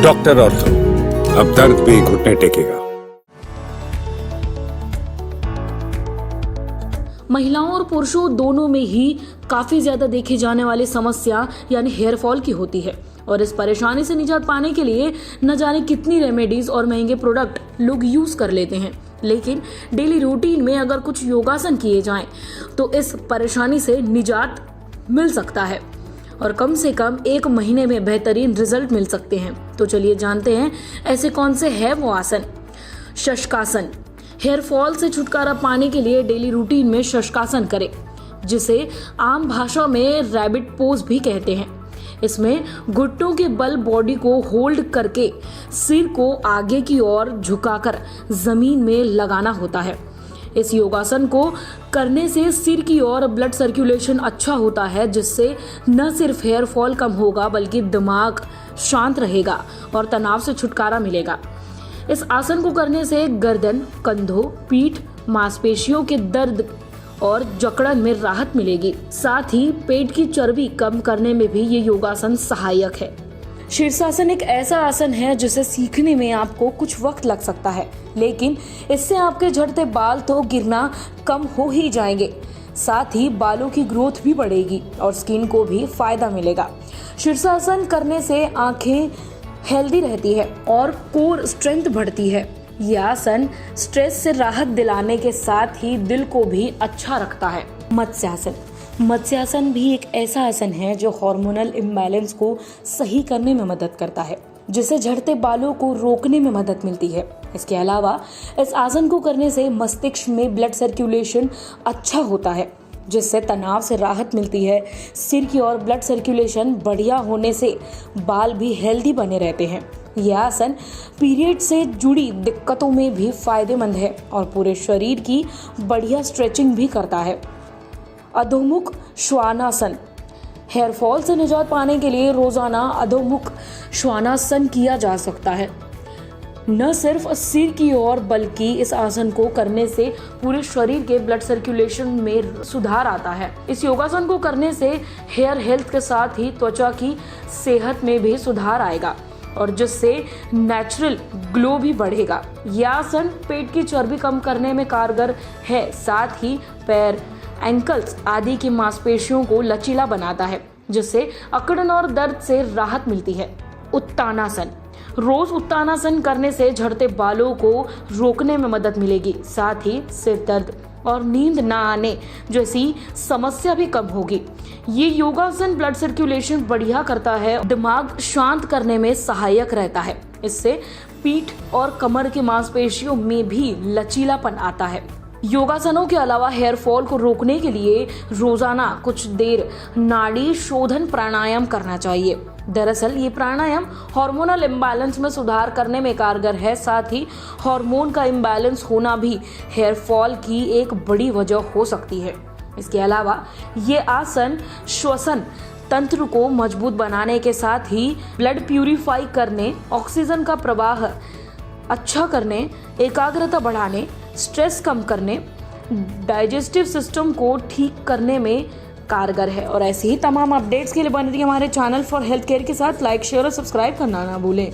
Doctor ortho, अब दर्द भी घुटने टेकेगा। महिलाओं और पुरुषों दोनों में ही काफी ज्यादा देखी जाने वाली समस्या यानी हेयर फॉल की होती है और इस परेशानी से निजात पाने के लिए न जाने कितनी रेमेडीज और महंगे प्रोडक्ट लोग यूज कर लेते हैं, लेकिन डेली रूटीन में अगर कुछ योगासन किए जाएं तो इस परेशानी से निजात मिल सकता है और कम से कम 1 महीने में बेहतरीन रिजल्ट मिल सकते हैं। तो चलिए जानते हैं ऐसे कौन से है वो आसन। शशकासन। हेयर फॉल से छुटकारा पाने के लिए डेली रूटीन में शशकासन करें, जिसे आम भाषा में रैबिट पोज भी कहते हैं। इसमें घुटनों के बल बॉडी को होल्ड करके सिर को आगे की ओर झुकाकर जमीन में लगाना होता है। इस योगासन को करने से सिर की ओर ब्लड सर्कुलेशन अच्छा होता है, जिससे न सिर्फ हेयर फॉल कम होगा बल्कि दिमाग शांत रहेगा और तनाव से छुटकारा मिलेगा। इस आसन को करने से गर्दन, कंधों, पीठ, मांसपेशियों के दर्द और जकड़न में राहत मिलेगी। साथ ही पेट की चर्बी कम करने में भी ये योगासन सहायक है। शीर्षासन एक ऐसा आसन है जिसे सीखने में आपको कुछ वक्त लग सकता है, लेकिन इससे आपके झड़ते बाल तो गिरना कम हो ही जाएंगे। साथ ही बालों की ग्रोथ भी बढ़ेगी और स्किन को भी फायदा मिलेगा। शीर्षासन करने से आंखें हेल्दी रहती है और कोर स्ट्रेंथ बढ़ती है। यह आसन स्ट्रेस से राहत दिलाने के साथ ही दिल को भी अच्छा रखता है। मत्स्यासन। मत्स्यासन भी एक ऐसा आसन है जो हार्मोनल इम्बैलेंस को सही करने में मदद करता है, जिससे झड़ते बालों को रोकने में मदद मिलती है। इसके अलावा इस आसन को करने से मस्तिष्क में ब्लड सर्कुलेशन अच्छा होता है, जिससे तनाव से राहत मिलती है। सिर की ओर ब्लड सर्कुलेशन बढ़िया होने से बाल भी हेल्दी बने रहते हैं। यह आसन पीरियड से जुड़ी दिक्कतों में भी फायदेमंद है और पूरे शरीर की बढ़िया स्ट्रेचिंग भी करता है। अधोमुख श्वानासन। हेयर फॉल से निजात पाने के लिए रोजाना अधोमुख श्वानासन किया जा सकता है। न सिर्फ सिर की ओर बल्कि इस आसन को करने से पूरे शरीर के ब्लड सर्कुलेशन में सुधार आता है। इस योगासन को करने से हेयर हेल्थ के साथ ही त्वचा की सेहत में भी सुधार आएगा और जिससे नेचुरल ग्लो भी बढ़ेगा। यह आसन पेट की चर्बी कम करने में कारगर है, साथ ही पैर, एंकल्स आदि की मांसपेशियों को लचीला बनाता है, जिससे अकड़न और दर्द से राहत मिलती है। उत्तानासन। रोज उत्तानासन करने से झड़ते बालों को रोकने में मदद मिलेगी, साथ ही सिर दर्द और नींद ना आने जैसी समस्या भी कम होगी। ये योगासन ब्लड सर्कुलेशन बढ़िया करता है, दिमाग शांत करने में सहायक रहता है। इससे पीठ और कमर की मांसपेशियों में भी लचीलापन आता है। योगासनों के अलावा हेयर फॉल को रोकने के लिए रोजाना कुछ देर नाड़ी शोधन प्राणायाम करना चाहिए। दरअसल ये प्राणायाम हार्मोनल इम्बैलेंस में सुधार करने में कारगर है, साथ ही हार्मोन का इम्बैलेंस होना भी हेयर फॉल की एक बड़ी वजह हो सकती है। इसके अलावा ये आसन श्वसन तंत्र को मजबूत बनाने के साथ ही ब्लड प्यूरिफाई करने, ऑक्सीजन का प्रवाह अच्छा करने, एकाग्रता बढ़ाने, स्ट्रेस कम करने, डाइजेस्टिव सिस्टम को ठीक करने में कारगर है। और ऐसे ही तमाम अपडेट्स के लिए बने रहिए हमारे चैनल फॉर हेल्थ केयर के साथ। लाइक, शेयर और सब्सक्राइब करना ना भूलें।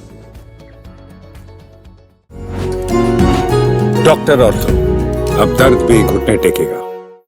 डॉक्टर ऑर्थो, अब दर्द भी घुटने टेकेगा।